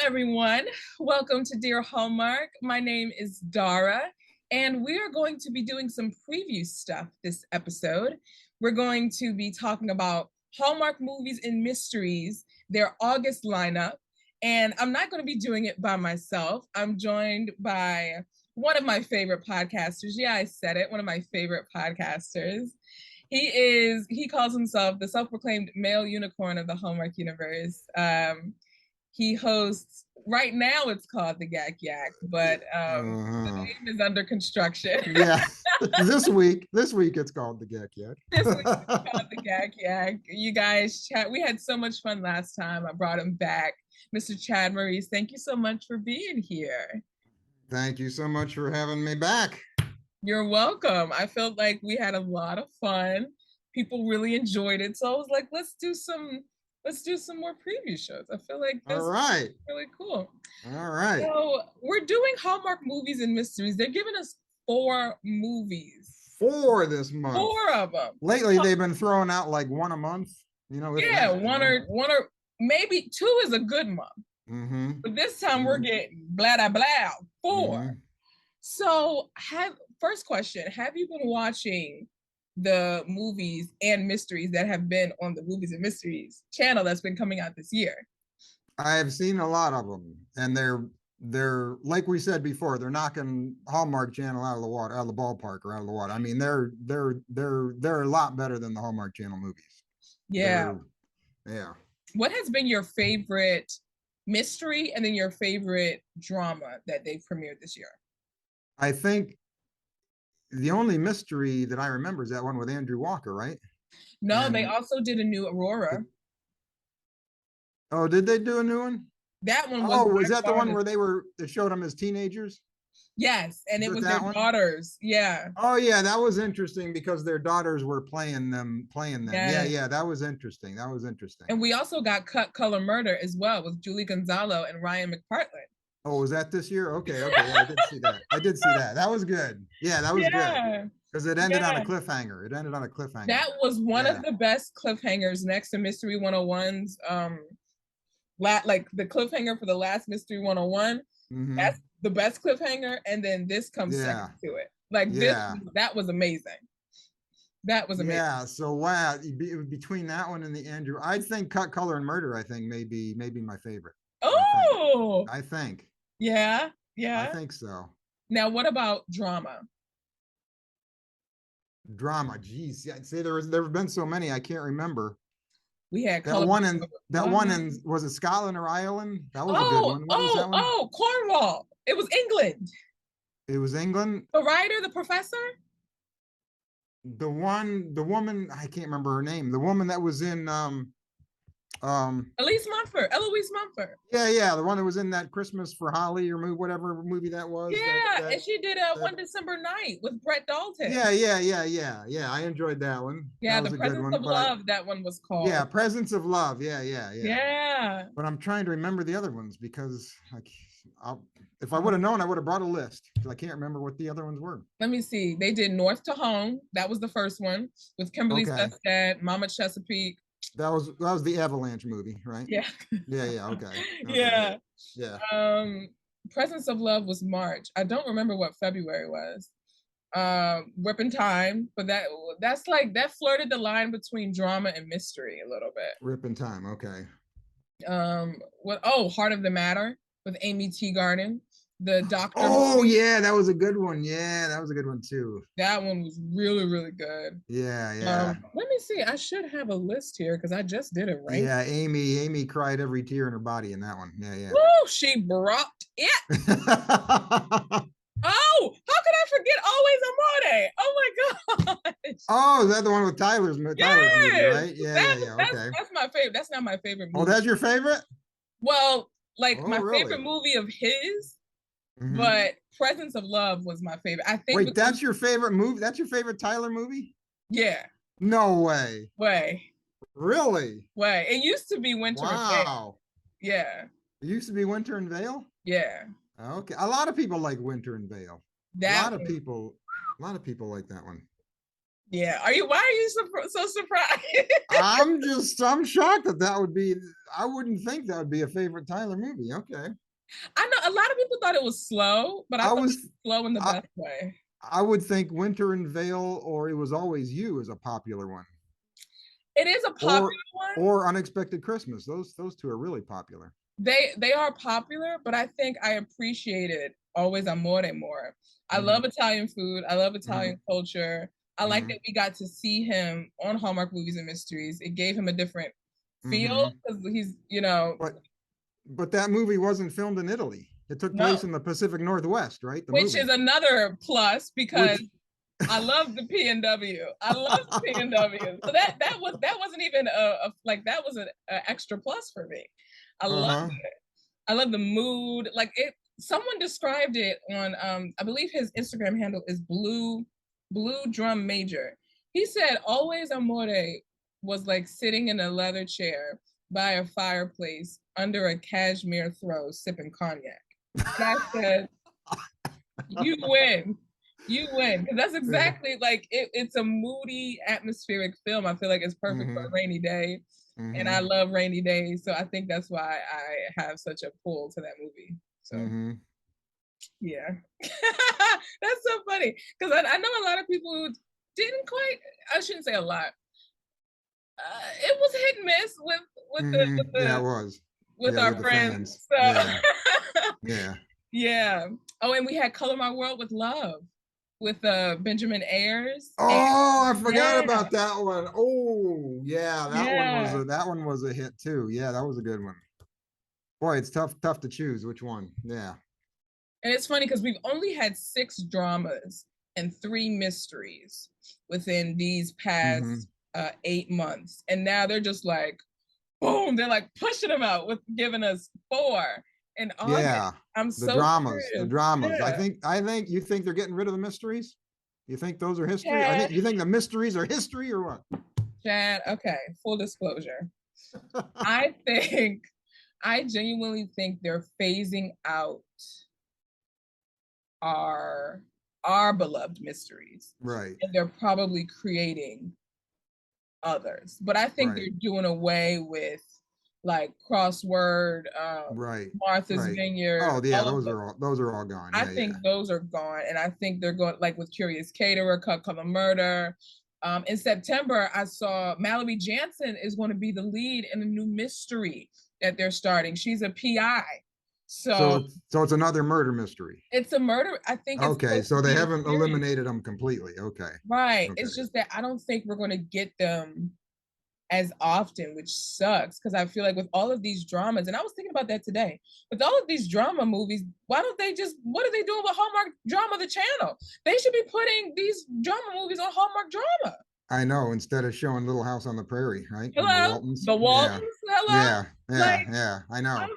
everyone. Welcome to Dear Hallmark. My name is Dara, and we are going to be doing some preview stuff this episode. We're going to be talking about Hallmark Movies and Mysteries, their August lineup, and I'm not going to be doing it by myself. I'm joined by one of my favorite podcasters. Yeah, I said it, one of my favorite podcasters. He calls himself the self-proclaimed male unicorn of the Hallmark universe. He hosts, right now it's called the Yak Yak, but the name is under construction. Yeah, this week it's called the Yak Yak. This week it's called the Yak Yak. You guys chat. We had so much fun last time. I brought him back. Mr. Chad Maurice, thank you so much for being here. Thank you so much for having me back. You're welcome. I felt like we had a lot of fun. People really enjoyed it. So I was like, let's do some more preview shows. I feel like this is really cool. All right. So we're doing Hallmark Movies and Mysteries. They're giving us 4 movies. 4 this month. 4 of them. Lately, they've been throwing out like 1 a month. You know. Yeah, one or maybe 2 is a good month. Mm-hmm. But this time we're getting blah blah blah 4. Mm-hmm. So first question: have you been watching the movies and mysteries that have been on the Movies and Mysteries channel that's been coming out this year? I have seen a lot of them, and they're like we said before, they're knocking Hallmark Channel out of the water, out of the ballpark, or out of the water. I mean, they're a lot better than the Hallmark Channel movies. Yeah. Yeah. What has been your favorite mystery and then your favorite drama that they've premiered this year? I think the only mystery that I remember is that one with Andrew Walker, right? No, they also did a new Aurora. Oh, did they do a new one? That one was. Oh, was that the one where they showed them as teenagers? Yes, and it was their daughters. Yeah. Oh yeah, that was interesting because their daughters were playing them. Yes. Yeah, that was interesting. And we also got Cut Color Murder as well with Julie Gonzalo and Ryan McPartlin. Oh, was that this year? Okay, yeah, I did see that. That was good. Yeah, that was good. Because it ended on a cliffhanger. That was one of the best cliffhangers next to Mystery 101's like the cliffhanger for the last Mystery 101. Mm-hmm. That's the best cliffhanger, and then this comes second to it. Like that was amazing. That was amazing. Yeah, so wow, between that one and the Andrew, I think Cut Color and Murder, I think maybe my favorite. Oh, I think. Yeah. I think so. Now, what about drama? Geez, I'd say there have been so many I can't remember. We had that one in was it Scotland or Ireland? That was a good one. What was that one? Cornwall. It was England. It was England. The writer, the professor. The woman, I can't remember her name. The woman that was in Eloise Mumford. Yeah, the one that was in that Christmas for Holly or whatever movie that was. Yeah, and she did One December Night with Brett Dalton. Yeah. I enjoyed that one. Yeah, The Presence of Love. That one was called. Yeah, Presence of Love. Yeah. Yeah. But I'm trying to remember the other ones because if I would have known, I would have brought a list because I can't remember what the other ones were. Let me see. They did North to Home. That was the first one with Kimberly Sustad, Mama Chesapeake. That was the Avalanche movie, right? Yeah. Okay. Yeah. Presence of Love was March. I don't remember what February was. Whipping Time, but that's like that flirted the line between drama and mystery a little bit. Ripping Time, okay. Heart of the Matter with Amy Teagarden. The Doctor. Oh yeah, that was a good one. Yeah, that was a good one too. That one was really, really good. Yeah. Let me see. I should have a list here because I just did it, right? Yeah, Amy cried every tear in her body in that one. Yeah. Woo, she brought it. Oh, how could I forget Always Amore? Oh my gosh. Oh, is that the one with Tyler's movie, right? Yeah. Okay. That's my favorite. That's not my favorite movie. Oh, that's your favorite? Well, like my favorite movie of his. Mm-hmm. But Presence of Love was my favorite. I think. Wait, that's your favorite movie? That's your favorite Tyler movie? Yeah. No way. Really? It used to be Winter and Vale. Wow. Yeah. It used to be Winter and Vale? Yeah. Okay. A lot of people like Winter and Vale. A lot of people like that one. Yeah. Why are you so surprised? I'm shocked that would be, I wouldn't think that would be a favorite Tyler movie. Okay. I know a lot of people thought it was slow, but I I thought it was, was slow in the I, best way. I would think Winter in Vale or It Was Always You is a popular one. It is a Or popular one. or Unexpected Christmas. Those two are really popular. They are popular, but I think I appreciated Always Amore more. I Mm-hmm. love Italian food. I love Mm-hmm. Italian culture. I like Mm-hmm. that we got to see him on Hallmark Movies and Mysteries. It gave him a different feel Mm-hmm. because he's, you know, But that movie wasn't filmed in Italy. It took place no, in the Pacific Northwest, right? The which is movie, another plus because which I love the P&W. I love the P&W. So that wasn't even like that was an extra plus for me. I love uh-huh. it. I love the mood. Like it. Someone described it on I believe his Instagram handle is Blue Drum Major. He said Always Amore was like sitting in a leather chair by a fireplace under a cashmere throw sipping cognac. And I said, you win. You win. Because that's exactly like it's a moody, atmospheric film. I feel like it's perfect for a Mm-hmm. rainy day. And I Mm-hmm. love rainy days. So I think that's why I have such a pull to that movie. So Mm-hmm. yeah. That's so funny. Because I know a lot of people who didn't quite, I shouldn't say a lot. It was hit and miss Mm-hmm. Yeah, it was. with Yeah, our with the friends. fans. So Yeah. Yeah. yeah. Oh, and we had Color My World with Love with Benjamin Ayers. And Oh, I forgot yeah, about that one. Oh, yeah, yeah. that one was a hit too. Yeah, that was a good one. Boy, it's tough to choose which one. Yeah. And it's funny because we've only had 6 dramas and 3 mysteries within these Mm-hmm. past 8 months. And now they're just like, boom, they're like pushing them out with giving us 4 in August. Yeah. I'm The so dramas, the curious. dramas. Yeah. I think you think they're getting rid of the mysteries? You think those are history? I Chad, think you think the mysteries are history or what? Chad, okay, full disclosure. I think, I genuinely think they're phasing out our our beloved mysteries. Right. And they're probably creating others. But I think they're Right. doing away with like crossword, Right. Martha's Right. Vineyard, Oh, yeah, all of those. those are all gone. I Yeah, yeah. think those are gone, and I think they're going like with Curious Caterer, Cut Color Murder. In September, I saw Mallory Jansen is going to be the lead in a new mystery that they're starting. She's a PI, so So it's another murder mystery. it's a murder. I think it's Okay, supposed to so they be a haven't series. eliminated them completely. Okay. Right. Okay. It's just that I don't think we're going to get them as often, which sucks because I feel like with all of these dramas, and I was thinking about that today, with all of these drama movies, why don't they just, what are they doing with Hallmark Drama, the channel? They should be putting these drama movies on Hallmark Drama. I know, instead of showing Little House on the Prairie, right? And the Hello? Waltons. The Yeah. Waltons? Hello? Yeah. Like, Yeah. Yeah. I know. I'm,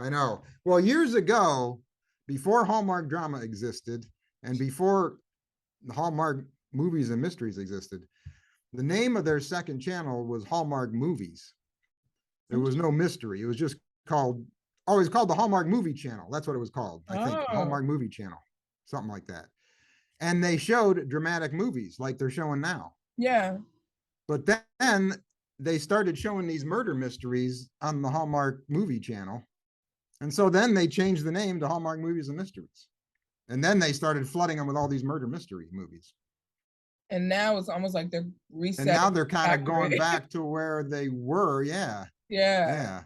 I know. Well, years ago, before Hallmark Drama existed and before Hallmark Movies and Mysteries existed, the name of their second channel was Hallmark Movies. There was no mystery. It was just called, oh, it was called the Hallmark Movie Channel. That's what it was called. I think the oh, Hallmark Movie Channel, something like that. And they showed dramatic movies like they're showing now. yeah. But then they started showing these murder mysteries on the Hallmark Movie Channel. And so then they changed the name to Hallmark Movies and Mysteries. And then they started flooding them with all these murder mystery movies. And now it's almost like they're And resetting now they're kind of going factory. back to where they were. Yeah. Yeah. Yeah.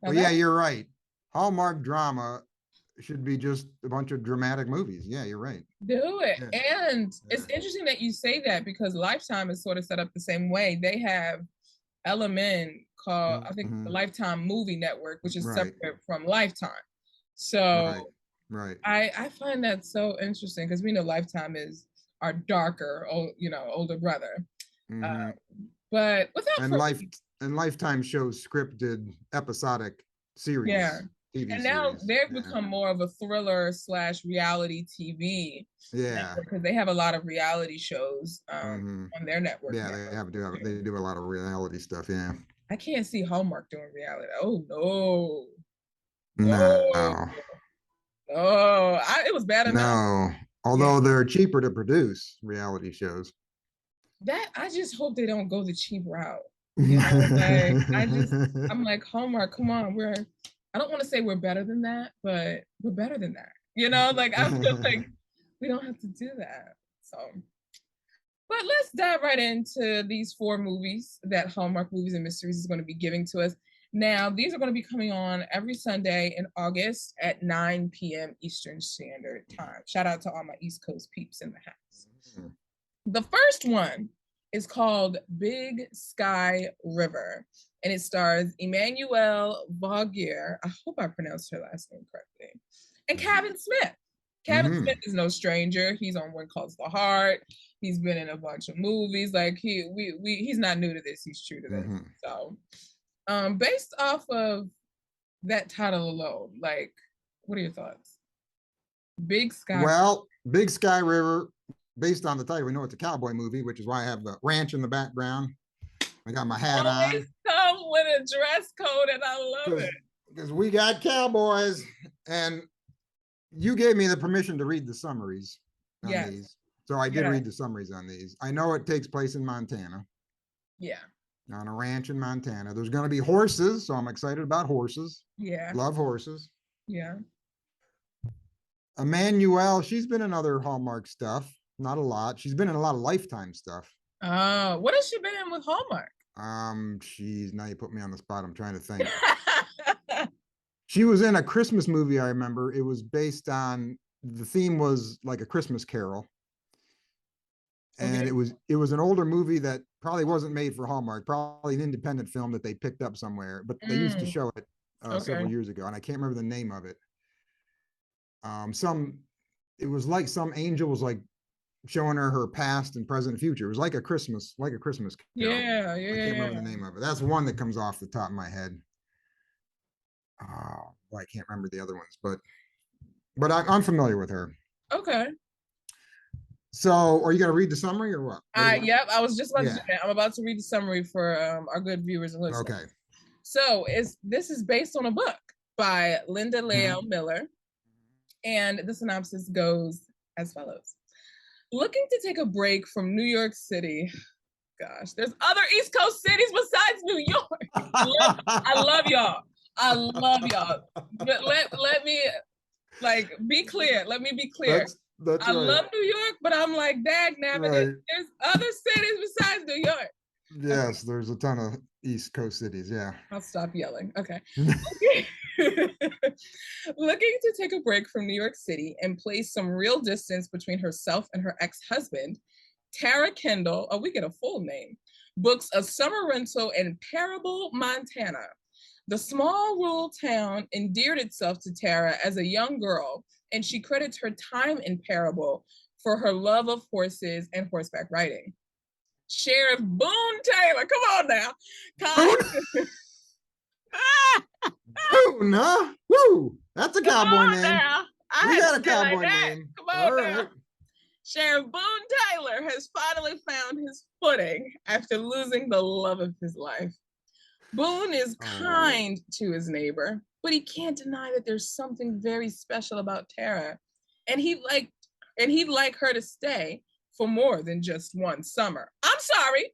Now But yeah, that, you're right. Hallmark drama should be just a bunch of dramatic movies. Yeah, you're right. do it. Yeah. And Yeah. it's interesting that you say that because Lifetime is sort of set up the same way. They have LMN called, I think, the Mm-hmm. Lifetime Movie Network, which is Right. separate from Lifetime. So Right. Right. I find that so interesting because we know Lifetime is our darker, older brother. Mm-hmm. Uh, but without And life further, and Lifetime shows scripted episodic yeah. series, TV And now series. they've Yeah. become more of a thriller slash reality TV Yeah. network because they have a lot of reality shows Mm-hmm. on their network Yeah, now. they do a lot of reality stuff. Yeah. I can't see Hallmark doing reality. Oh no, no, No. no. It was bad enough. No. Yeah. Although they're cheaper to produce reality shows. That I just hope they don't go the cheap route. You know, like I'm like, Hallmark, come on, I don't want to say we're better than that, but we're better than that. You know, like I feel like we don't have to do that. So, but let's dive right into these four movies that Hallmark Movies and Mysteries is going to be giving to us. Now, these are going to be coming on every Sunday in August at 9 p.m. Eastern Standard Time. Shout out to all my East Coast peeps in the house. The first one is called Big Sky River, and it stars Emmanuelle Vaugier. I hope I pronounced her last name correctly. And Kevin Smith. Kevin Smith is no stranger. He's on One Calls the Heart. He's been in a bunch of movies. Like he's not new to this. He's true to this. So, based off of that title alone, like, what are your thoughts? Big Sky. Well, Big Sky River. Based on the title, we know it's a cowboy movie, which is why I have the ranch in the background. I got my hat on. Come with a dress code, and I love it. Because we got cowboys, and you gave me the permission to read the summaries on these. So I did read the summaries on these. I know it takes place in Montana. Yeah. On a ranch in Montana. There's going to be horses, so I'm excited about horses. Yeah. Love horses. Yeah. Emmanuelle, she's been in other Hallmark stuff. Not a lot. She's been in a lot of Lifetime stuff. What has she been in with Hallmark? Now you put me on the spot. I'm trying to think. She was in a Christmas movie, I remember. It was based on, the theme was like a Christmas Carol. And it was an older movie that probably wasn't made for Hallmark, probably an independent film that they picked up somewhere, but they used to show it several years ago, and I can't remember the name of it. It was like some angel was like showing her past and present and future. It was like a Christmas Carol. Yeah. I can't remember the name of it. That's one that comes off the top of my head. I can't remember the other ones, but I'm familiar with her. Okay. So, are you going to read the summary or what? Yep. I was just about to do that. I'm about to read the summary for our good viewers and listeners. Okay. So, this is based on a book by Linda Lael Miller, and the synopsis goes as follows. Looking to take a break from New York City. Gosh, there's other East Coast cities besides New York. I love y'all. I love y'all. But let me be clear. Let me be clear. That's I love New York, but I'm like, dag nabbit, there's other cities besides New York. Yes, there's a ton of East Coast cities. Yeah. I'll stop yelling. Okay. Looking to take a break from New York City and place some real distance between herself and her ex-husband, Tara Kendall, we get a full name, books a summer rental in Parable, Montana. The small rural town endeared itself to Tara as a young girl, and she credits her time in Parable for her love of horses and horseback riding. Sheriff Boone Taylor, come on now. Boone, huh? Woo! That's a cowboy name. Now. We got a cowboy name. Come on now. Sheriff Boone Taylor has finally found his footing after losing the love of his life. Boone is kind to his neighbor, but he can't deny that there's something very special about Tara, and he'd like her to stay for more than just one summer. I'm sorry.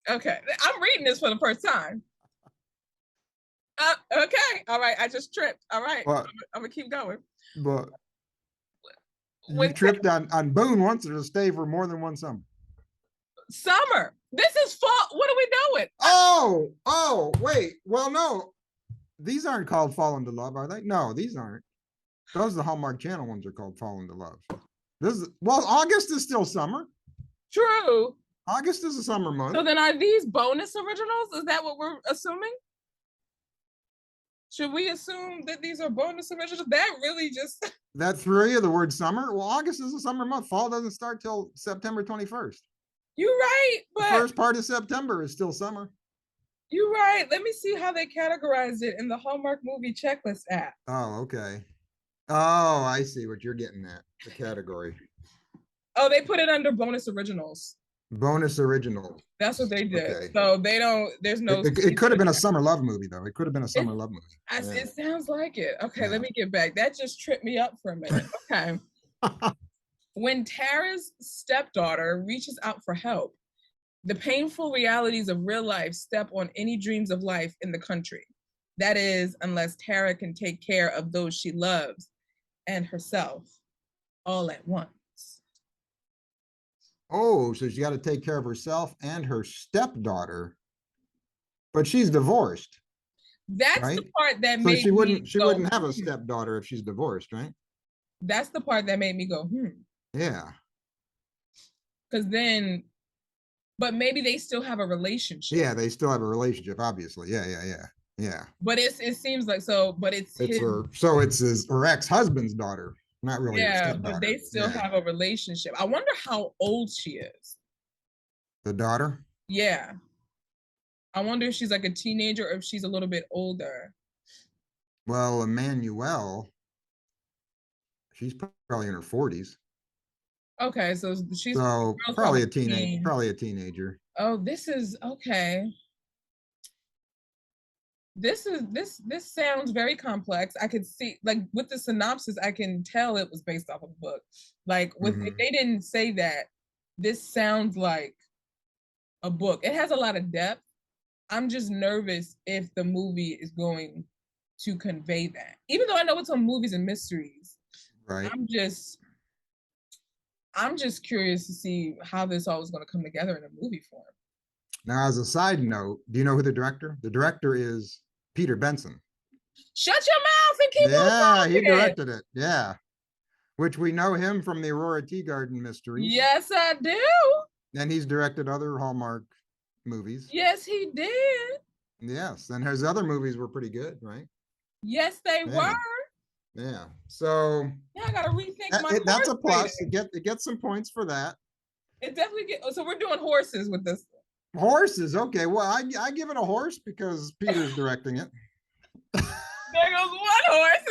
Okay, I'm reading this for the first time. Okay, all right, I just tripped. All right, I'm gonna keep going. But you tripped on Boone wants her to stay for more than one summer. Summer. This is fall. What are we doing? Oh, wait. Well, no. These aren't called Fall into Love, are they? No, these aren't. Those are the Hallmark Channel ones are called Fall into Love. August is still summer. True. August is a summer month. So then are these bonus originals? Is that what we're assuming? Should we assume that these are bonus originals? That really just... That threw you, the word summer? Well, August is a summer month. Fall doesn't start till September 21st. You're right, but... The first part of September is still summer. You're right. Let me see how they categorize it in the Hallmark Movie Checklist app. Oh, okay. Oh, I see what you're getting at, the category. Oh, they put it under bonus originals. Bonus original. That's what they did. Okay. So they don't, there's no... It could have been a summer love movie, though. It could have been a summer love movie. It sounds like it. Okay, let me get back. That just tripped me up for a minute. Okay. When Tara's stepdaughter reaches out for help, the painful realities of real life step on any dreams of life in the country. That is, unless Tara can take care of those she loves and herself all at once. Oh, so she got to take care of herself and her stepdaughter, but she's divorced, That's right? the part that So made me she go, wouldn't have a stepdaughter if she's divorced, right? That's the part that made me go, Yeah. Because then, but maybe they still have a relationship. Yeah, they still have a relationship, obviously. Yeah. But it seems like so, but it's It's his. her ex-husband's daughter, not really her Yeah, but stepdaughter. they still Yeah. have a relationship. I wonder how old she is. The daughter? Yeah. I wonder if she's like a teenager or if she's a little bit older. Well, Emmanuel, she's probably in her 40s. Okay, so she's So girl's probably probably a teenage, teen. probably a teenager. Oh, this is okay. This sounds very complex. I could see like with the synopsis, I can tell it was based off of a book. Like with if they didn't say that, this sounds like a book. It has a lot of depth. I'm just nervous if the movie is going to convey that. Even though I know it's on movies and mysteries, Right. I'm just curious to see how this all is going to come together in a movie form. Now, as a side note, do you know who the director? The director is Peter Benson. Shut your mouth and keep on Yeah, he talking. directed it. Yeah. Which we know him from the Aurora Tea Garden mysteries. Yes, I do. And he's directed other Hallmark movies. Yes, he did. Yes. And his other movies were pretty good, right? Yes, they were. Yeah. So yeah, I gotta rethink my. That's a plus. It gets some points for that. It definitely get. So we're doing horses with this. Horses. Okay. Well, I give it a horse because Peter's directing it. There goes one horse.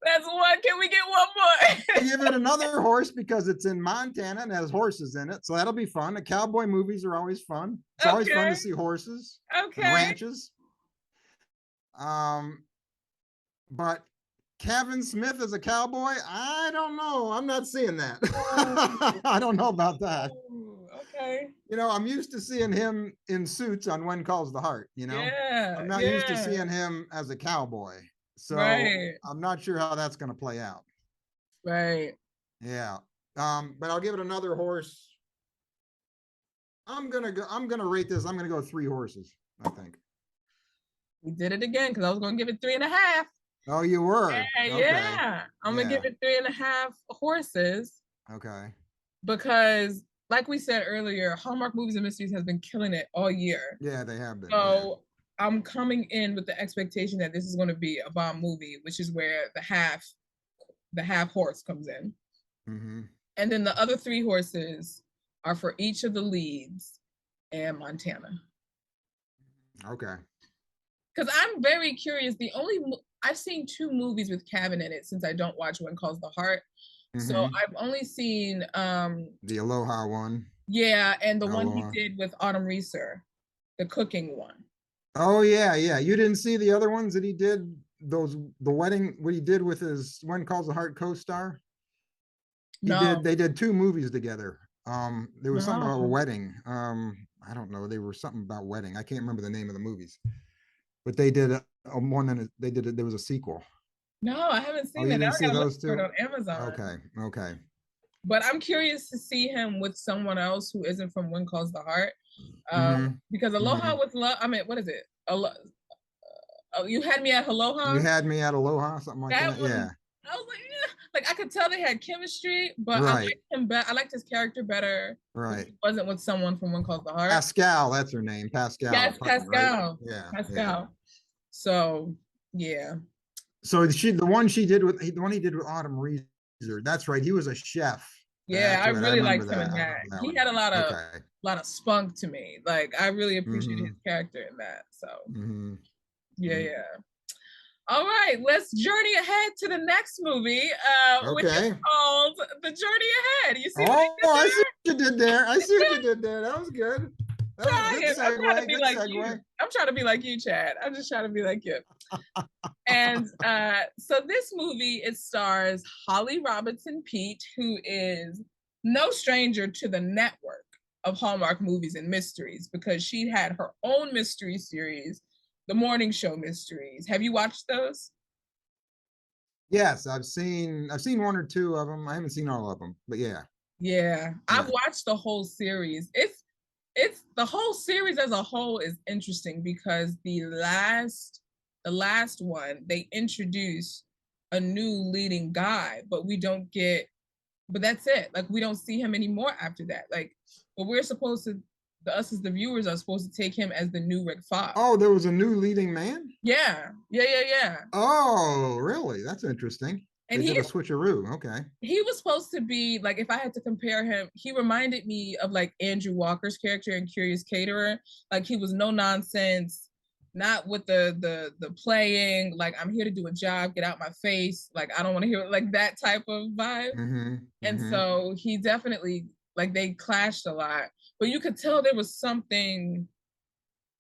That's one. Can we get one more? I give it another horse because it's in Montana and has horses in it. So that'll be fun. The cowboy movies are always fun. It's always fun to see horses and ranches. But Kevin Smith as a cowboy, I don't know. I'm not seeing that. I don't know about that. Okay. You know, I'm used to seeing him in suits on When Calls the Heart, you know? Yeah. I'm not used to seeing him as a cowboy. So I'm not sure how that's going to play out. Right. Yeah. But I'll give it another horse. I'm gonna rate this. I'm gonna go 3 horses, I think. We did it again because I was gonna give it 3.5. Oh, you were? Yeah. I'm gonna give it 3.5 horses. Okay. Because like we said earlier, Hallmark Movies and Mysteries has been killing it all year. Yeah, they have been. So I'm coming in with the expectation that this is going to be a bomb movie, which is where the half horse comes in. Mm-hmm. And then the other 3 horses are for each of the leads and Montana. Okay. Because I'm very curious. I've seen 2 movies with Kevin in it since I don't watch When Calls the Heart. Mm-hmm. So I've only seen the Aloha one. Yeah, and the one he did with Autumn Reeser, the cooking one. Oh yeah. You didn't see the other ones that he did, the wedding, what he did with his When Calls the Heart co-star? They did 2 movies together. There was something about a wedding. I don't know. They were something about wedding. I can't remember the name of the movies. But they did one and there was a sequel. No, I haven't seen that. You didn't see those 2? On Amazon. Okay. But I'm curious to see him with someone else who isn't from When Calls the Heart. Because Aloha with Love, I mean, what is it? You had me at Aloha? You had me at Aloha, something like that. Yeah. I was like I could tell they had chemistry, but I liked him better. I liked his character better. Right. He wasn't with someone from When Calls the Heart. Pascal, that's her name. Pascal. Yes, Pascal. Right? Yeah. Pascal. Yeah. So yeah. So the one he did with Autumn Reeser. That's right. He was a chef. Yeah, I really liked him in that. He had a lot of spunk to me. Like I really appreciated his character in that. So yeah. All right, let's journey ahead to the next movie, which is called The Journey Ahead. You see? I see what you did there. That was good. Trying. Good I'm trying to segue. be Good like you. segue. I'm trying to be like you, Chad. I'm just trying to be like you. And so this movie, it stars Holly Robinson Peete, who is no stranger to the network of Hallmark Movies and Mysteries because she had her own mystery series, the Morning Show Mysteries. Have you watched those? Yes, I've seen one or two of them. I haven't seen all of them, but yeah, Yeah, I've yeah. watched the whole series. It's the whole series as a whole is interesting because the last one they introduce a new leading guy, but we don't get but that's it. Like we don't see him anymore after that. Like but we're supposed to us as the viewers are supposed to take him as the new Rick Fox. Oh, there was a new leading man? Yeah. Oh, really? That's interesting. And They did a switcheroo. Okay. he was supposed to be like if I had to compare him, he reminded me of like Andrew Walker's character in Curious Caterer. Like he was no nonsense, not with the playing, like I'm here to do a job, get out my face. Like I don't want to hear like that type of vibe. Mm-hmm. And Mm-hmm. so he definitely like they clashed a lot. But you could tell there was something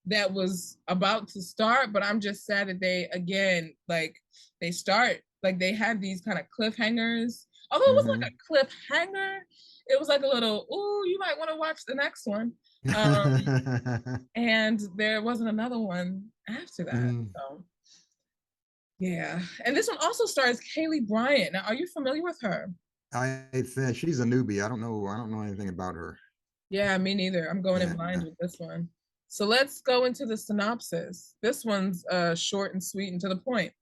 that was about to start, but I'm just sad that they again like they start like they have these kind of cliffhangers. Although it was Mm-hmm. like a cliffhanger, it was like a little, oh, you might want to watch the next one. And there wasn't another one after that. Mm, So yeah. And this one also stars Kaylee Bryant. Now, are you familiar with her? I think she's a newbie. I don't know anything about her. Yeah, me neither. I'm going in Yeah. blind with this one. So let's go into the synopsis. This one's short and sweet and to the point.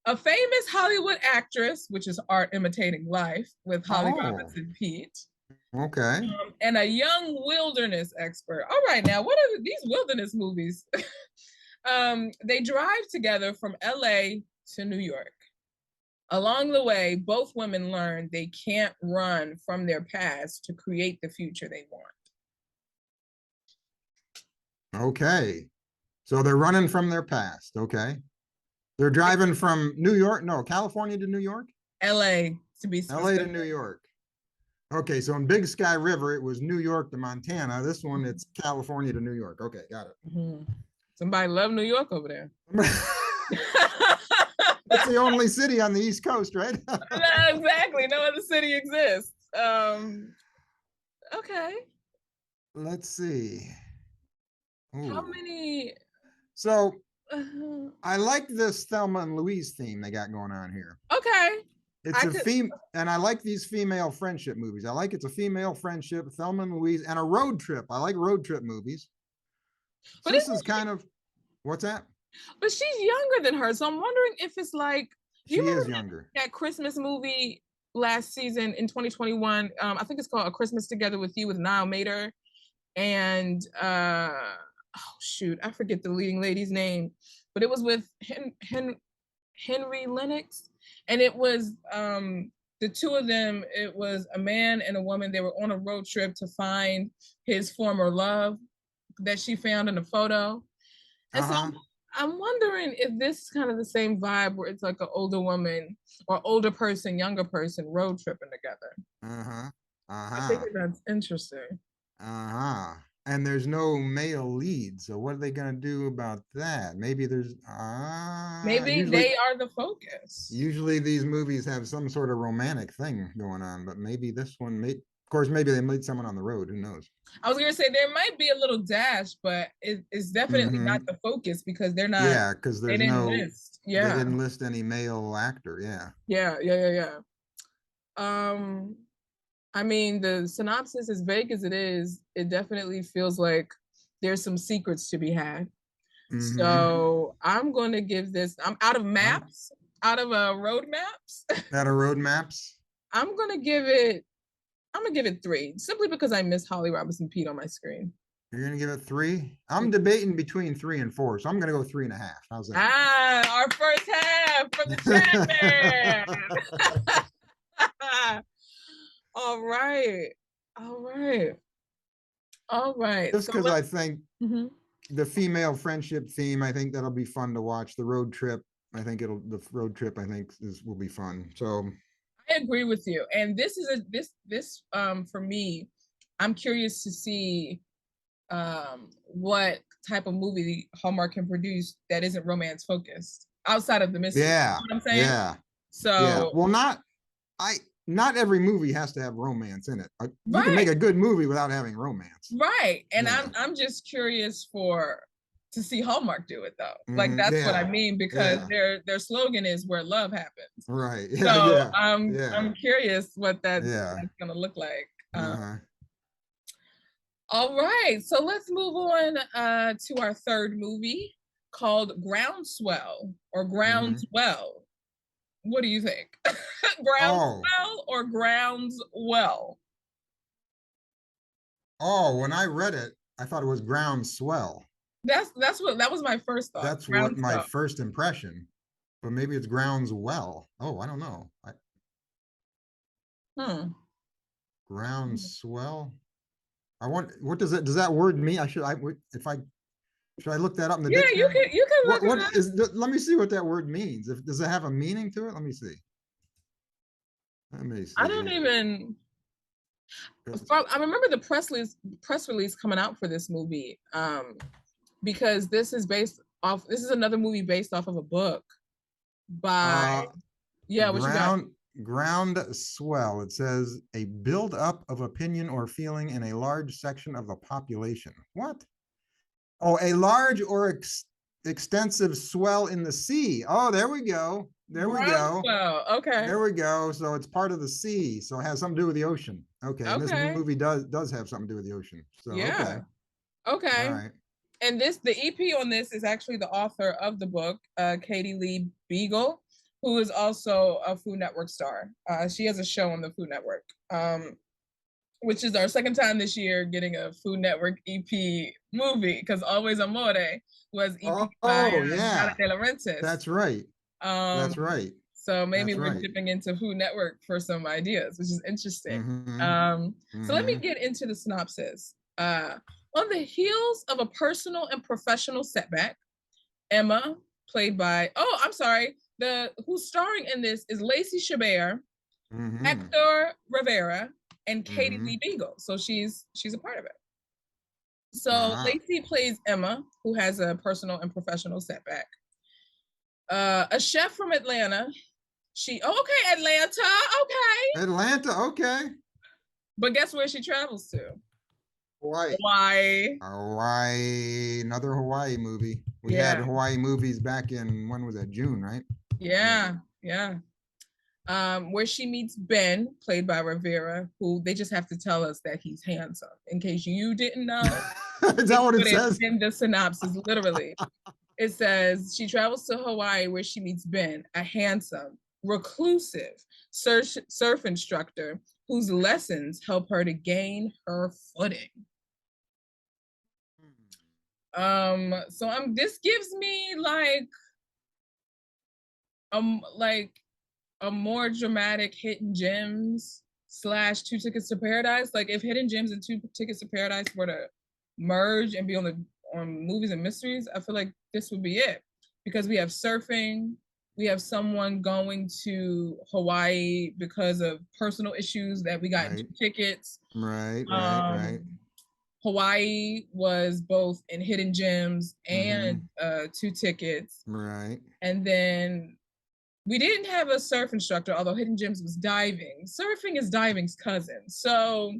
A famous Hollywood actress, which is art imitating life with Holly Oh, Robinson Peete, okay. and a young wilderness expert. All right, now, what are these wilderness movies? They drive together from LA to New York. Along the way, both women learn they can't run from their past to create the future they want. Okay. So they're running from their past. Okay. They're driving from New York, no, California to New York, LA, to be LA to specific. New York. Okay. So in Big Sky River, it was New York to Montana. This one, it's California to New York. Okay. Got it. Mhm. Somebody love New York over there. It's the only city on the East Coast, right? No, exactly. No other city exists. Okay. Let's see. How Ooh. many? So uh, I like this Thelma and Louise theme they got going on here. okay. It's I a could, theme, and I like these female friendship movies. I like it's a female friendship, Thelma and Louise, and a road trip. I like road trip movies. So but this isn't is kind of what's that? but she's younger than her, so I'm wondering if it's like. Do you She is remember younger. that Christmas movie last season in 2021? I think it's called A Christmas Together with You with Niall Mater and oh shoot, I forget the leading lady's name, but it was with Henry Lennox, and it was the two of them. It was a man and a woman. They were on a road trip to find his former love that she found in a photo, and so Uh-huh. I'm wondering if this is kind of the same vibe where it's like an older woman or older person, younger person road tripping together. Uh-huh. I think Uh-huh. that's interesting. Uh-huh. And there's no male lead. So what are they gonna do about that? Maybe there's Maybe they are the focus. usually these movies have some sort of romantic thing going on, but maybe this one may of course maybe they meet someone on the road. Who knows? I was gonna say there might be a little dash, but it's definitely not Mm-hmm. the focus because they're not. Yeah, because They there's didn't no list. they Yeah, didn't list any male actor. Yeah. yeah. Um, I mean, the synopsis, as vague as it is, it definitely feels like there's some secrets to be had. Mm-hmm. So I'm going to give this. I'm out of I'm maps, out of road maps. out of road maps. I'm gonna give it. I'm gonna give it 3, simply because I miss Holly Robinson Pete on my screen. You're gonna give it 3. I'm debating between 3 and 4, so I'm gonna go 3.5. How's that? Ah, our first half for the chat man. All right. All right. All right. Just So because I let's. think Mhm. the female friendship theme, I think that'll be fun to watch. The road trip, the road trip, I think will be fun. So I agree with you. And this is a this for me, I'm curious to see what type of movie Hallmark can produce that isn't romance focused outside of the mystery. Yeah, You know what I'm saying? yeah, yeah. So Well, I not every movie has to have romance in it. You can make right, a good movie without having romance. right. And Yeah. I'm just curious to see Hallmark do it though. Like that's what I Yeah. mean because Yeah. their slogan is where love happens. Right. Yeah. So Yeah. Yeah. I'm curious what Yeah. that's gonna look like. Uh-huh. All right, so let's move on to our third movie called Groundswell or Mm-hmm. Groundswell. What do you think? Oh, Groundswell or Groundswell? oh, when I read it, I thought it was groundswell. That was my first thought. That's what my Groundswell. first impression. But maybe it's groundswell. Oh, I don't know. Hmm. Groundswell. I want, what does that word mean? If I should I look that up in the Yeah, dictionary? you can look What it up. is let me see what that word means. If does it have a meaning to it? Let me see. Let me I see don't here. even. I remember the press release coming out for this movie because this is based off. This is another movie based off of a book by. Uh, Yeah, what you got? ground swell. It says a build up of opinion or feeling in a large section of the population. What? Oh, a large or extensive swell in the sea. Oh, there we go. There we go. Groundswell. Okay. There we go. So it's part of the sea. So it has something to do with the ocean. Okay. And this Okay. movie does have something to do with the ocean. So okay. Yeah. All Okay. right. And the EP on this is actually the author of the book, Katie Lee Beagle, who is also a Food Network star. She has a show on the Food Network, which is our second time this year getting a Food Network EP movie because Always Amore was EP by Oh, Yara yeah. De Laurentiis. That's right. Um, That's right. so maybe That's we're right. dipping into Food Network for some ideas, which is interesting. Mm-hmm. So let me Mm-hmm. get into the synopsis. On the heels of a personal and professional setback, Emma, played by I'm sorry, the who's starring in this is Lacey Chabert, Mm-hmm. Hector Rivera, and Katie Mm-hmm. Lee Beagle. So she's a part of it. So Uh-huh. Lacey plays Emma, who has a personal and professional setback. A chef from Atlanta. Okay, Atlanta, okay. Atlanta, okay. But guess where she travels to? Hawaii. Hawaii. Hawaii, another Hawaii movie. We had Yeah, Hawaii movies back in, when was that? June, right? yeah, yeah. Where she meets Ben, played by Rivera, who they just have to tell us that he's handsome. In case you didn't know, Is they that what it put it says? in the synopsis, literally. It says she travels to Hawaii where she meets Ben, a handsome, reclusive surf instructor whose lessons help her to gain her footing. So this gives me like a more dramatic Hidden Gems slash Two Tickets to Paradise. Like if Hidden Gems and Two Tickets to Paradise were to merge and be on Movies and Mysteries, I feel like this would be it because we have surfing, we have someone going to Hawaii because of personal issues that we got Right. in tickets. Right, right. Hawaii was both in Hidden Gems and Two Tickets. Right. And then we didn't have a surf instructor, although Hidden Gems was diving. Surfing is diving's cousin. So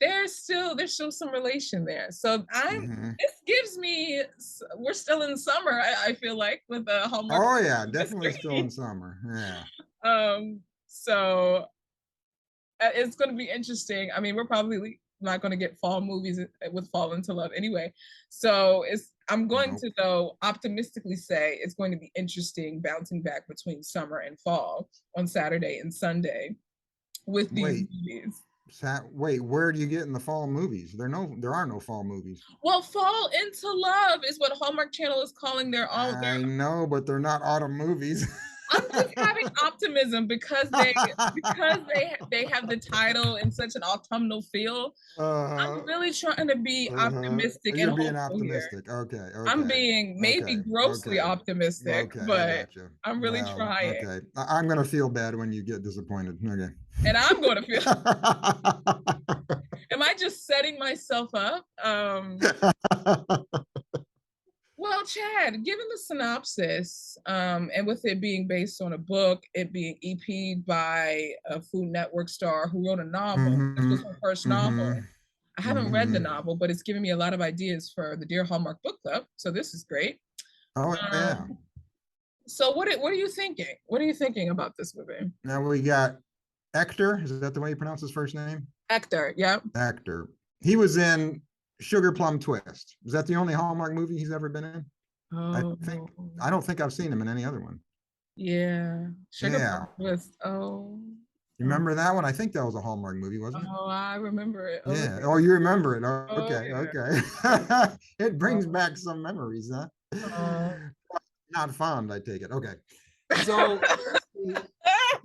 there's still some relation there. So this gives me, we're still in summer, I feel like, with the Hallmark. Oh yeah, definitely still in summer. Yeah. So it's going to be interesting. I mean, we're probably not going to get fall movies with Fall into Love anyway. So I'm going to though optimistically say it's going to be interesting bouncing back between summer and fall on Saturday and Sunday with these movies. Wait, where do you get in the fall movies? There are no fall movies. Well, Fall into Love is what Hallmark Channel is calling their own. I know, but they're not autumn movies. I'm just having optimism because they have the title in such an autumnal feel. I'm really trying to be optimistic and being hopeful optimistic. Here. Okay. I'm being maybe grossly optimistic, but I'm really trying. Okay. I'm gonna feel bad when you get disappointed. Okay. And I'm gonna feel Am I just setting myself up? Well, Chad, given the synopsis, and with it being based on a book, it being EP'd by a Food Network star who wrote a novel, this was her first novel. I haven't read the novel, but it's giving me a lot of ideas for the Dear Hallmark Book Club, so this is great. Oh yeah. So what are you thinking? What are you thinking about this movie? Now we got Hector. Is that the way you pronounce his first name? Hector, yeah. Hector. He was in Sugar Plum Twist. Is that the only Hallmark movie he's ever been in? Oh, I don't think I've seen him in any other one. yeah. Sugar Yeah. Plum Twist. Oh. You remember that one? I think that was a Hallmark movie, wasn't it? Oh, I remember it. Yeah. Okay. Oh, you remember it. Okay. Oh, yeah. Okay. It brings back some memories, huh? Oh. Not fond, I take it. Okay. So,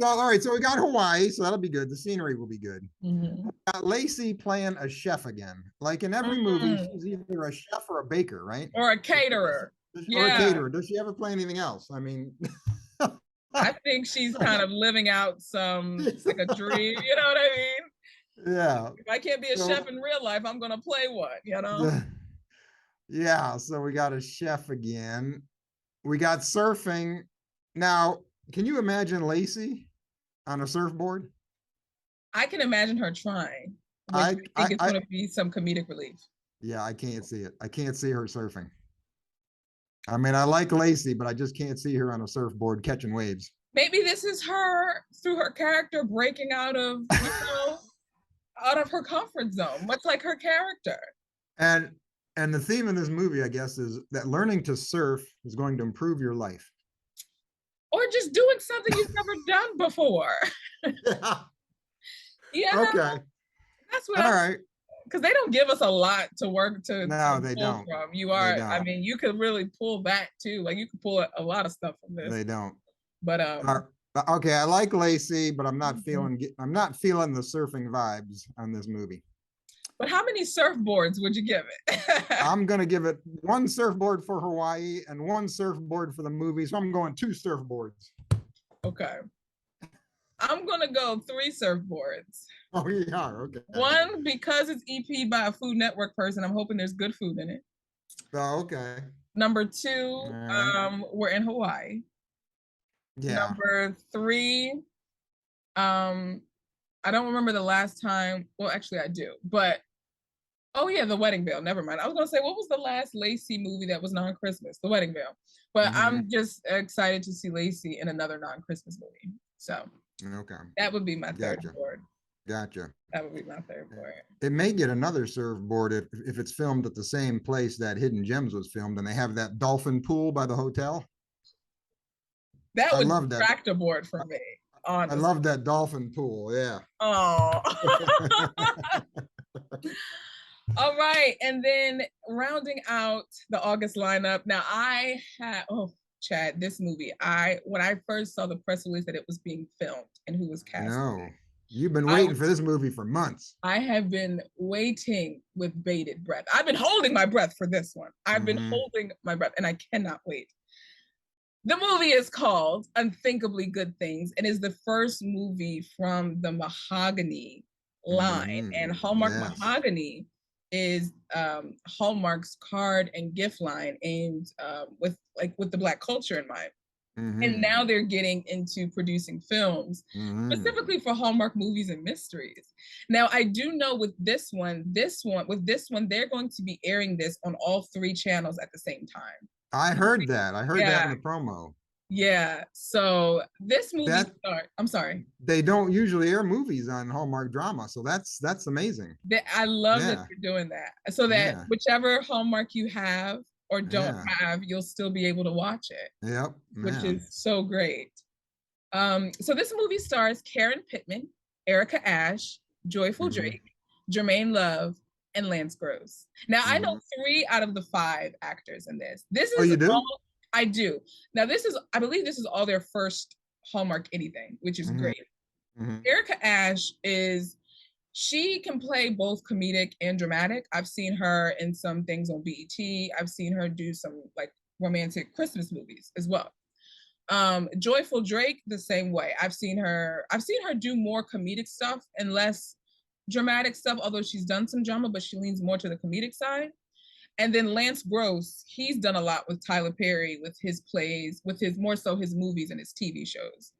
all right. So we got Hawaii, so that'll be good. The scenery will be good. Mhm. We got Lacey playing a chef again. Like in every movie, she's either a chef or a baker, right? Or a caterer. Or a Yeah. caterer. Does she ever play anything else? I mean, I think she's kind of living out like a dream. You know what I mean? yeah. If I can't be a chef in real life, I'm gonna play one, you know? Yeah, so we got a chef again. We got surfing. Now, can you imagine Lacey on a surfboard? I can imagine her trying, which I I think I, it's I gonna be some comedic relief. yeah, I can't see it. I can't see her surfing. I mean, I like Lacey, but I just can't see her on a surfboard catching waves. Maybe this is her through her character breaking out of, out of her comfort zone, much like her character. And the theme in this movie, I guess, is that learning to surf is going to improve your life. Or just doing something you've never done before. Yeah. Yeah. Okay. That's what All right. Because they don't give us a lot to work to they pull don't. from. I mean, you could really pull back too. Like you could pull a lot of stuff from this. They don't. But okay, I like Lacey, but I'm not feeling the surfing vibes on this movie. But how many surfboards would you give it? I'm gonna give it one surfboard for Hawaii and one surfboard for the movie. So I'm going 2 surfboards. Okay. I'm gonna go 3 surfboards. Oh, you are okay. One, because it's EP by a Food Network person. I'm hoping there's good food in it. Oh, okay. Number 2, right. We're in Hawaii. Yeah. Number 3, I don't remember the last time. Well, actually, I do. But oh yeah, The Wedding Veil. Never mind. I was gonna say, what was the last Lacey movie that was non-Christmas? The Wedding Veil. But I'm just excited to see Lacey in another non-Christmas movie. So okay, that would be my third board. Gotcha. That would be my third board. It may get another surfboard if it's filmed at the same place that Hidden Gems was filmed, and they have that dolphin pool by the hotel. That would distract a board for me. Honestly. I love that dolphin pool. Yeah. Oh. All right, and then rounding out the August lineup. Now I had Chad, this movie. When I first saw the press release that it was being filmed and who was cast. No, you've been waiting for this movie for months. I have been waiting with bated breath. I've been holding my breath for this one. I've been holding my breath, and I cannot wait. The movie is called Unthinkably Good Things and is the first movie from the Mahogany line. And Hallmark Mahogany is Hallmark's card and gift line aimed with the Black culture in mind. And now they're getting into producing films specifically for Hallmark Movies and Mysteries. Now I do know with this one, they're going to be airing this on all 3 channels at the same time. I heard that. I heard that in the promo. Yeah. So this movie I'm sorry. They don't usually air movies on Hallmark Drama, so that's amazing. I love that you're doing that. So that whichever Hallmark you have or don't have, you'll still be able to watch it. Yep. Which is so great. So this movie stars Karen Pittman, Erica Ashe, Joyful Drake, Jermaine Love, and Lance Gross. Now I know 3 out of the 5 actors in this. This is you do? I do. Now I believe this is all their first Hallmark anything, which is great. Erica Ashe she can play both comedic and dramatic. I've seen her in some things on BET. I've seen her do some like romantic Christmas movies as well. Joyful Drake, the same way. I've seen her do more comedic stuff and less dramatic stuff, although she's done some drama, but she leans more to the comedic side. And then Lance Gross, he's done a lot with Tyler Perry, with his plays, with his more so his movies and his TV shows.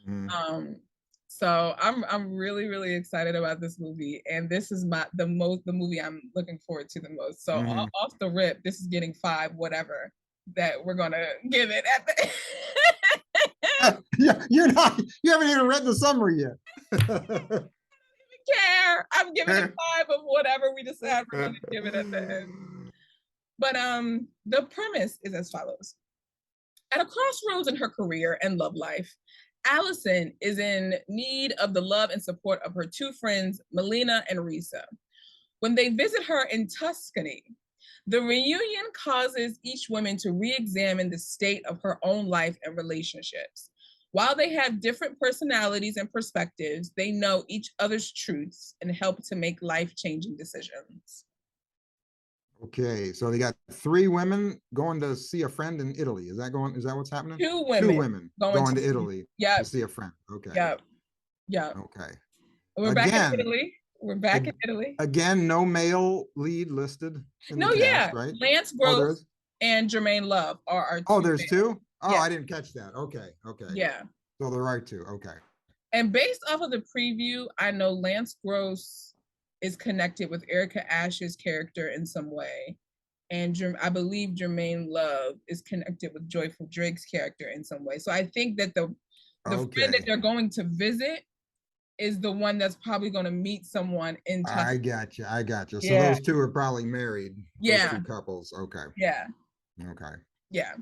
Mhm. So I'm really really excited about this movie, and this is the movie I'm looking forward to the most. So off the rip, this is getting 5 whatever that we're gonna give it at the. Yeah, you haven't even read the summary yet. Care. I'm giving it 5 of whatever we decide we're gonna give it at the end. But the premise is as follows. At a crossroads in her career and love life, Allison is in need of the love and support of her 2 friends, Melina and Risa. When they visit her in Tuscany, the reunion causes each woman to re-examine the state of her own life and relationships. While they have different personalities and perspectives, they know each other's truths and help to make life-changing decisions. Okay, so they got 3 women going to see a friend in Italy. Is that what's happening? 2 women. 2 women going to Italy to see a friend. Okay. Yep. Yep. Okay. We're back in Italy. We're back in Italy. Again, no male lead listed in the cast, right? Lance Gross and Jermaine Love are our 2. Oh, there's 2? Oh, I didn't catch that. Okay. Yeah. So there are 2. Okay. And based off of the preview, I know Lance Gross is connected with Erica Ash's character in some way. And I believe Jermaine Love is connected with Joyful Drake's character in some way. So I think that the friend that they're going to visit is the one that's probably going to meet someone in Tuscany. I got you. So those 2 are probably married. Yeah. Those 2 couples. Okay. Yeah. Okay. Yeah.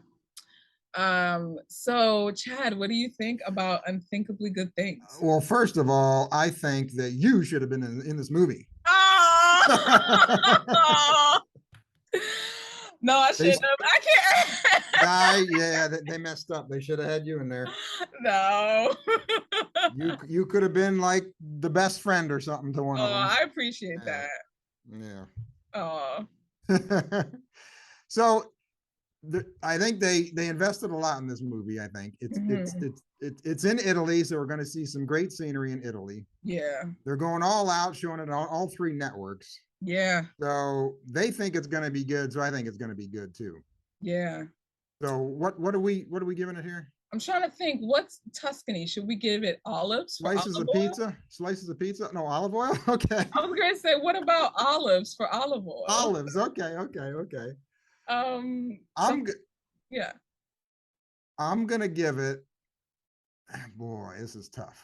So Chad, what do you think about Unthinkably Good Things? Well, first of all, I think that you should have been in this movie. Oh! No, I shouldn't have. I can't. Yeah, they messed up. They should have had you in there. No. you could have been like the best friend or something to one of them. I appreciate that. Yeah. Oh. So I think they invested a lot in this movie. I think it's in Italy, so we're going to see some great scenery in Italy. Yeah. They're going all out, showing it on all 3 networks. Yeah. So they think it's going to be good, so I think it's going to be good too. Yeah. So what are we giving it here? I'm trying to think. What's Tuscany? Should we give it olives? Slices of pizza? Slices of pizza? No, olive oil? Okay. I was going to say, what about olives for olive oil? Olives. Okay. Yeah. I'm gonna give it. Boy, this is tough.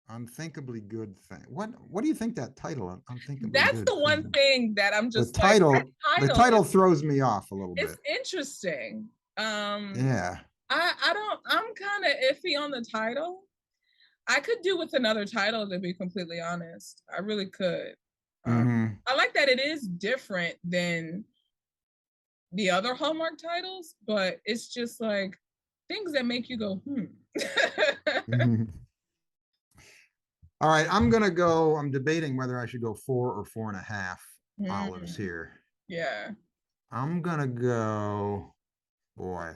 Unthinkably Good Thing. What do you think that title? Unthinkably That's good the one thing that I'm just the title throws me off a little bit. It's interesting. Yeah. I'm kind of iffy on the title. I could do with another title, to be completely honest. I really could. I like that it is different than the other Hallmark titles, but it's just like things that make you go, All right, I'm debating whether I should go 4 or 4.5 olives here. Yeah. I'm gonna go, boy.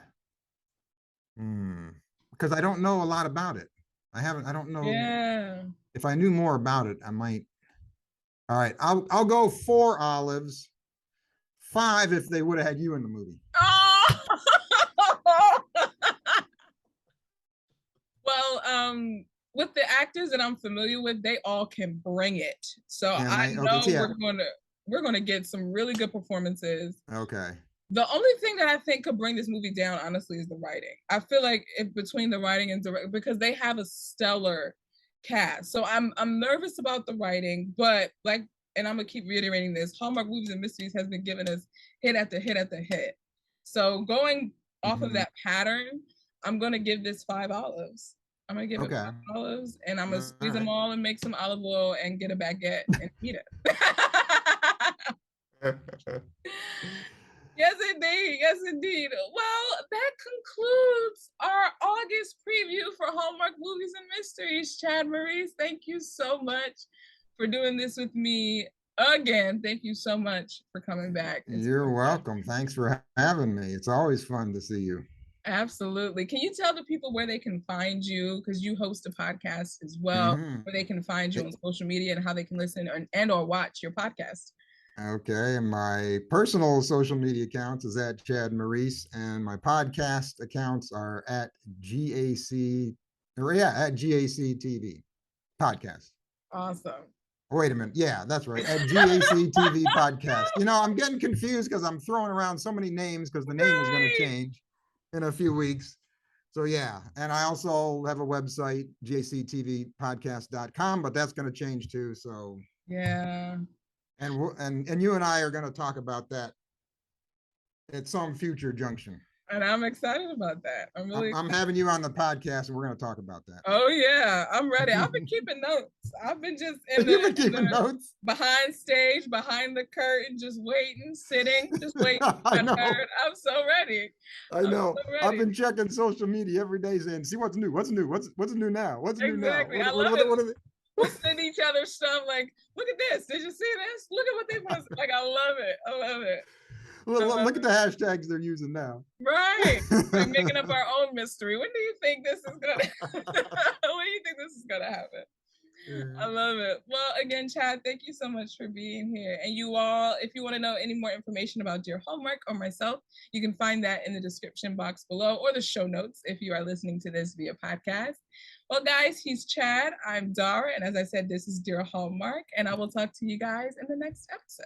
Because I don't know a lot about it. I don't know. Yeah. If I knew more about it, I might. All right, I'll go 4 olives, 5 if they would have had you in the movie. Oh! Well, with the actors that I'm familiar with, they all can bring it. So I know we're gonna get some really good performances. Okay. The only thing that I think could bring this movie down, honestly, is the writing. I feel like between the writing and direct, because they have a stellar cast. So I'm nervous about the writing, but and I'm gonna keep reiterating this, Hallmark Movies and Mysteries has been giving us hit after hit after hit. So going off of that pattern, I'm gonna give this 5 olives. I'm gonna give it 5 olives, and I'm gonna squeeze them all and make some olive oil and get a baguette and eat it. Yes, indeed. Yes, indeed. Well, that concludes our August preview for Hallmark Movies and Mysteries. Chad Maurice, thank you so much for doing this with me again. Thank you so much for coming back. You're welcome. Thanks for having me. It's always fun to see you. Absolutely. Can you tell the people where they can find you? Because you host a podcast as well, Mhm. where they can find you Eh, on social media and how they can listen and or watch your podcast. Okay, and my personal social media accounts is at Chad Maurice, and my podcast accounts are at GAC, or yeah, at GAC TV podcast. Awesome. Wait a minute. Yeah, that's right. At GAC TV podcast. You know, I'm getting confused because I'm throwing around so many names because the name is going to Right. change in a few weeks. So yeah, and I also have a website, jctvpodcast.com, but that's going to change too. So Yeah. and you and I are going to talk about that at some future junction. And I'm excited about that. I'm really I'm excited. having you on the podcast, and we're going to talk about that. Oh yeah, I'm ready. I've been keeping notes. I've been just in You've been the keeping notes. behind stage, behind the curtain, just waiting, sitting, just waiting to I be know. heard. I'm so ready. I I'm know. so I've ready. been checking social media every day, saying, "See what's new. What's new? What's new now? What's new now? Exactly. I love it. What are they?" We'll send each other stuff like, look at this. Did you see this? Look at what they post. Like, I love it. I love it. I love Look at the hashtags they're using now. it. Right. We're making up our own mystery. When do you think this is gonna when do you think this is gonna happen? I love it. Well, again, Chad, thank you so much for being here. And you all, if you want to know any more information about Dear Hallmark or myself, you can find that in the description box below or the show notes if you are listening to this via podcast. Well, guys, he's Chad. I'm Dara. And as I said, this is Dear Hallmark. And I will talk to you guys in the next episode.